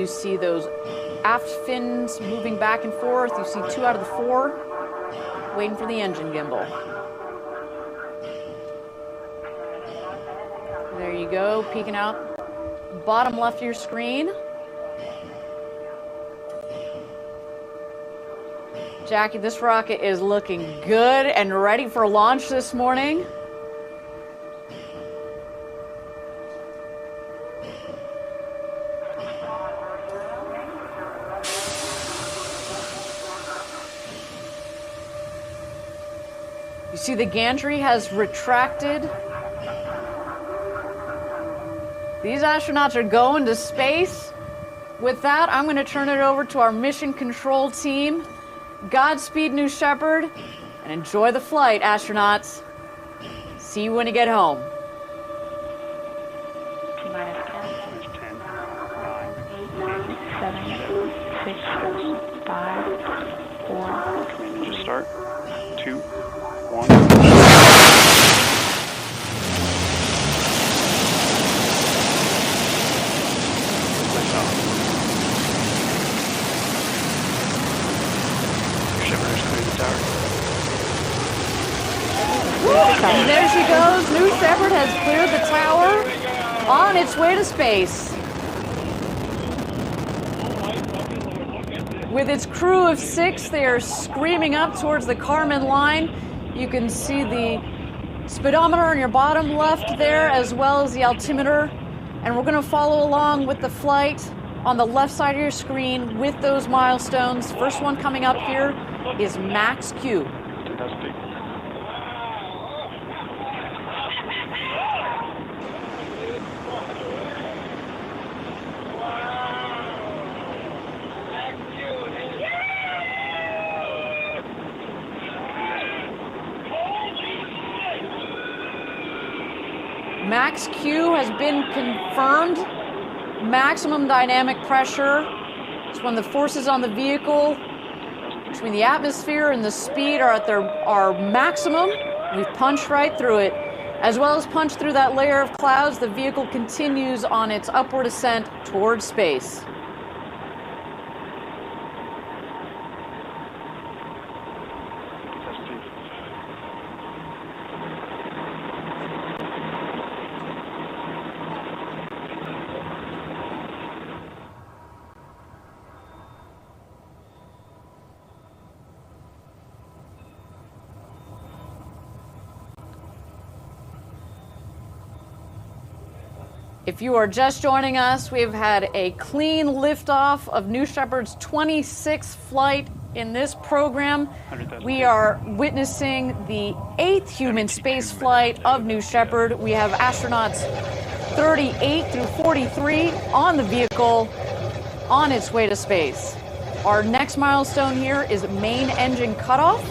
you see those aft fins moving back and forth. You see 2 out of the 4 waiting for the engine gimbal. There you go, peeking out bottom left of your screen. Jackie, this rocket is looking good and ready for launch this morning. You see the gantry has retracted. These astronauts are going to space. With that, I'm going to turn it over to our mission control team. Godspeed, New Shepard, and enjoy the flight, astronauts. See you when you get home. T-minus 10, 9, 8, 7, 6, 5, 4. Just start. 2, 1. And there she goes. New Shepard has cleared the tower on its way to space. With its crew of 6, they are screaming up towards the Kármán line. You can see the speedometer on your bottom left there, as well as the altimeter. And we're going to follow along with the flight on the left side of your screen with those milestones. First one coming up here is Max Q. Max Q has been confirmed. Maximum dynamic pressure. It's when the forces on the vehicle between the atmosphere and the speed are at our maximum. We've punched right through it. As well as punched through that layer of clouds, the vehicle continues on its upward ascent towards space. If you are just joining us, we've had a clean liftoff of New Shepard's 26th flight in this program. We are witnessing the 8th human space flight of New Shepard. We have astronauts 38 through 43 on the vehicle on its way to space. Our next milestone here is main engine cutoff.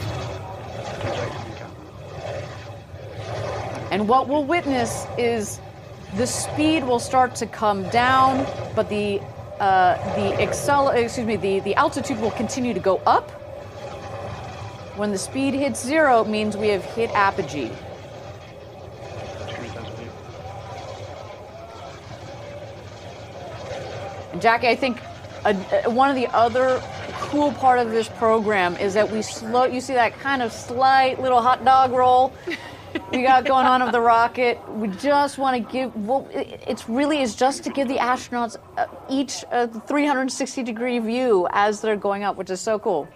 And what we'll witness is the speed will start to come down, but the altitude will continue to go up. When the speed hits 0, it means we have hit apogee. And Jackie, I think one of the other cool part of this program is that you see that kind of slight little hot dog roll we got going on of the rocket. We just want to give, it really is just to give the astronauts each a 360-degree view as they're going up, which is so cool.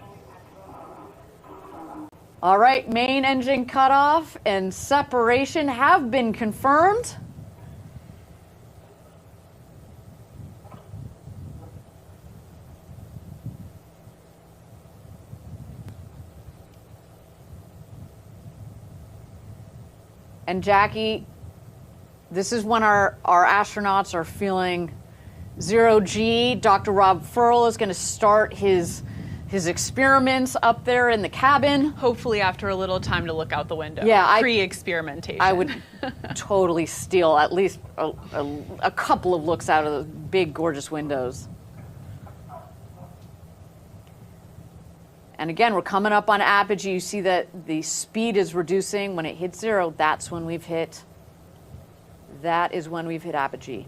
All right, main engine cutoff and separation have been confirmed. And Jackie, this is when our astronauts are feeling 0G. Dr. Rob Ferl is going to start his experiments up there in the cabin. Hopefully after a little time to look out the window. Yeah, pre-experimentation. I would totally steal at least a couple of looks out of those big, gorgeous windows. And again, we're coming up on apogee. You see that the speed is reducing. When it hits 0, that is when we've hit apogee.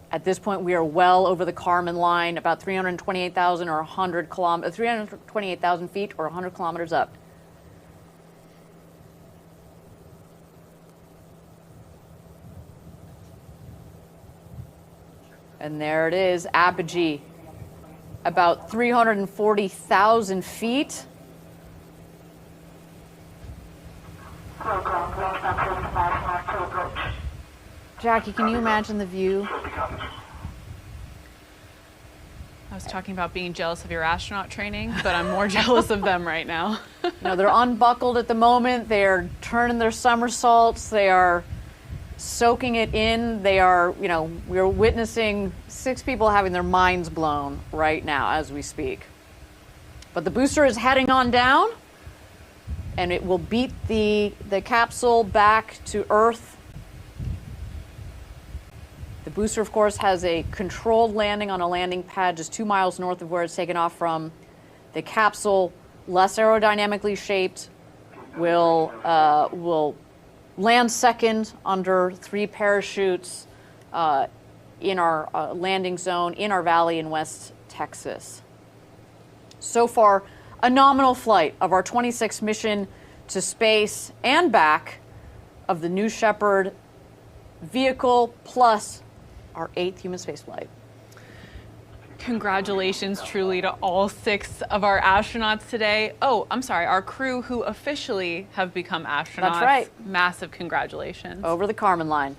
At this point, we are well over the Kármán line, about 328,000 or 328,000 feet or 100 kilometers up. And there it is, apogee, about 340,000 feet. Jackie, can you imagine the view? I was talking about being jealous of your astronaut training, but I'm more jealous of them right now. You know, they're unbuckled at the moment. They're turning their somersaults. They are soaking it in. They are, you know, we're witnessing 6 people having their minds blown right now as we speak. But the booster is heading on down, and it will beat the capsule back to Earth. The booster, of course, has a controlled landing on a landing pad just 2 miles north of where it's taken off from. The capsule, less aerodynamically shaped, will land second under 3 parachutes in our landing zone in our valley in West Texas. So far, a nominal flight of our 26th mission to space and back of the New Shepard vehicle, plus our 8th human spaceflight. Congratulations truly to all 6 of our astronauts today. Oh, I'm sorry, our crew who officially have become astronauts. That's right. Massive congratulations. Over the Kármán line.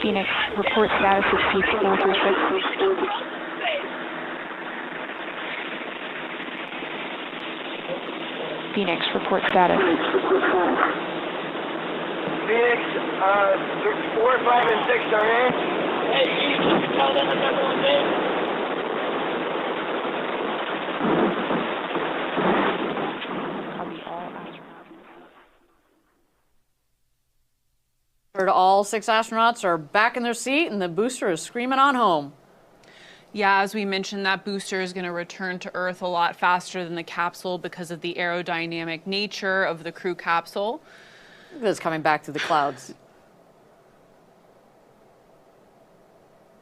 Phoenix, report status of C436. Phoenix, report status. Phoenix, 4, 5, and 6 are in. Hey, you can tell them that everyone's in. All 6 astronauts are back in their seat, and the booster is screaming on home. Yeah, as we mentioned, that booster is going to return to Earth a lot faster than the capsule because of the aerodynamic nature of the crew capsule. It's coming back through the clouds.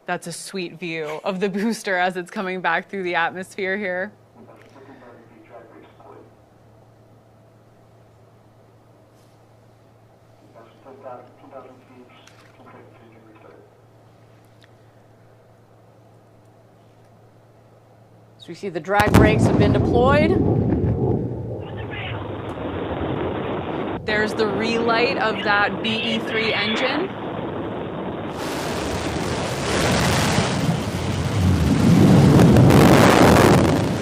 That's a sweet view of the booster as it's coming back through the atmosphere here. So we see the drag brakes have been deployed. There's the relight of that BE-3 engine.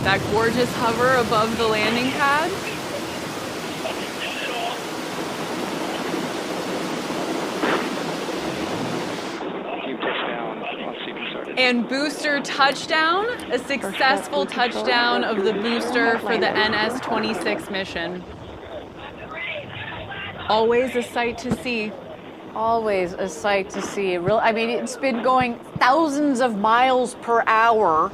That gorgeous hover above the landing pad. And booster touchdown, a successful touchdown of the booster for the NS-26 mission. Always a sight to see. Always a sight to see. I mean, it's been going thousands of miles per hour,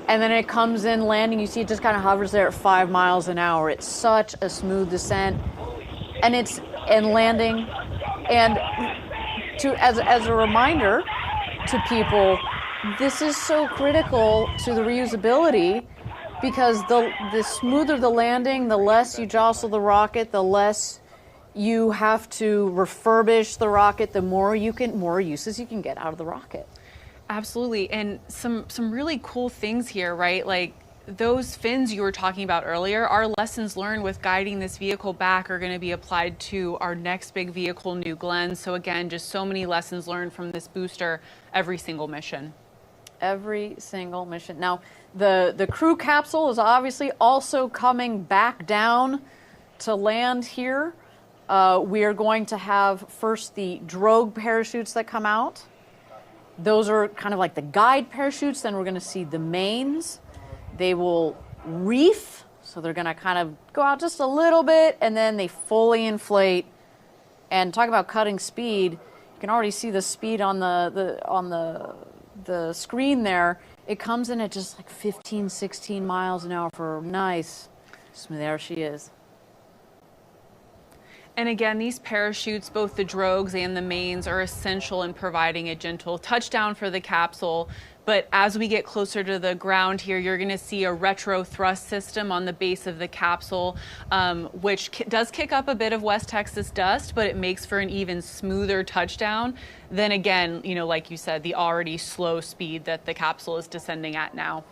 and then it comes in landing. You see it just kind of hovers there at 5 miles an hour. It's such a smooth descent, and landing. And as a reminder to people, this is so critical to the reusability, because the smoother the landing, the less you jostle the rocket, the less you have to refurbish the rocket, the more uses you can get out of the rocket. Absolutely, and some really cool things here, right? Like those fins you were talking about earlier, our lessons learned with guiding this vehicle back are going to be applied to our next big vehicle, New Glenn. So again, just so many lessons learned from this booster every single mission. Every single mission. Now, the crew capsule is obviously also coming back down to land here. We are going to have first the drogue parachutes that come out. Those are kind of like the guide parachutes. Then we're going to see the mains. They will reef So they're going to kind of go out just a little bit, and then they fully inflate. And talk about cutting speed. You can already see the speed on the screen there. It comes in at just like 15, 16 miles an hour for nice. There she is. And again, these parachutes, both the drogues and the mains, are essential in providing a gentle touchdown for the capsule. But as we get closer to the ground here, you're going to see a retro thrust system on the base of the capsule, which does kick up a bit of West Texas dust, but it makes for an even smoother touchdown than, again, you know, like you said, the already slow speed that the capsule is descending at now.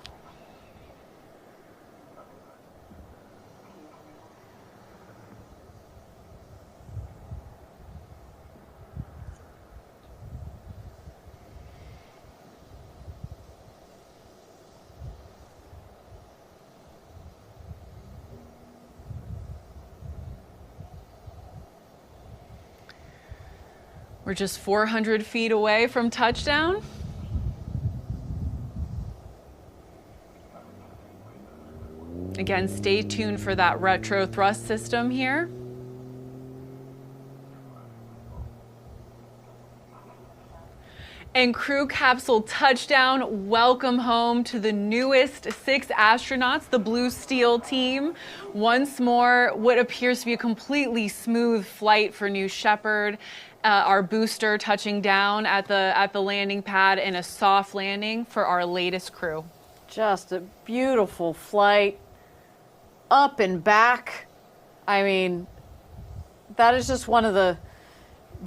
We're just 400 feet away from touchdown. Again, stay tuned for that retro thrust system here. And crew capsule touchdown, welcome home to the newest 6 astronauts, the Blue Steel team. Once more, what appears to be a completely smooth flight for New Shepard. Our booster touching down at the landing pad, and a soft landing for our latest crew. Just a beautiful flight, up and back. I mean, that is just one of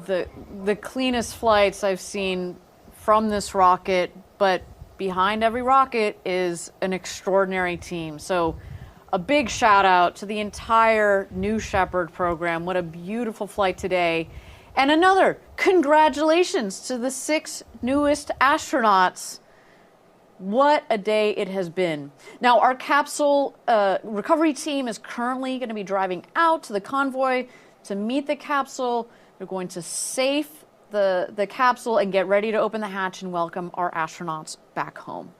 the cleanest flights I've seen from this rocket, but behind every rocket is an extraordinary team. So a big shout out to the entire New Shepard program. What a beautiful flight today. And another congratulations to the 6 newest astronauts. What a day it has been. Now, our capsule recovery team is currently going to be driving out to the convoy to meet the capsule. They're going to safe the capsule and get ready to open the hatch and welcome our astronauts back home.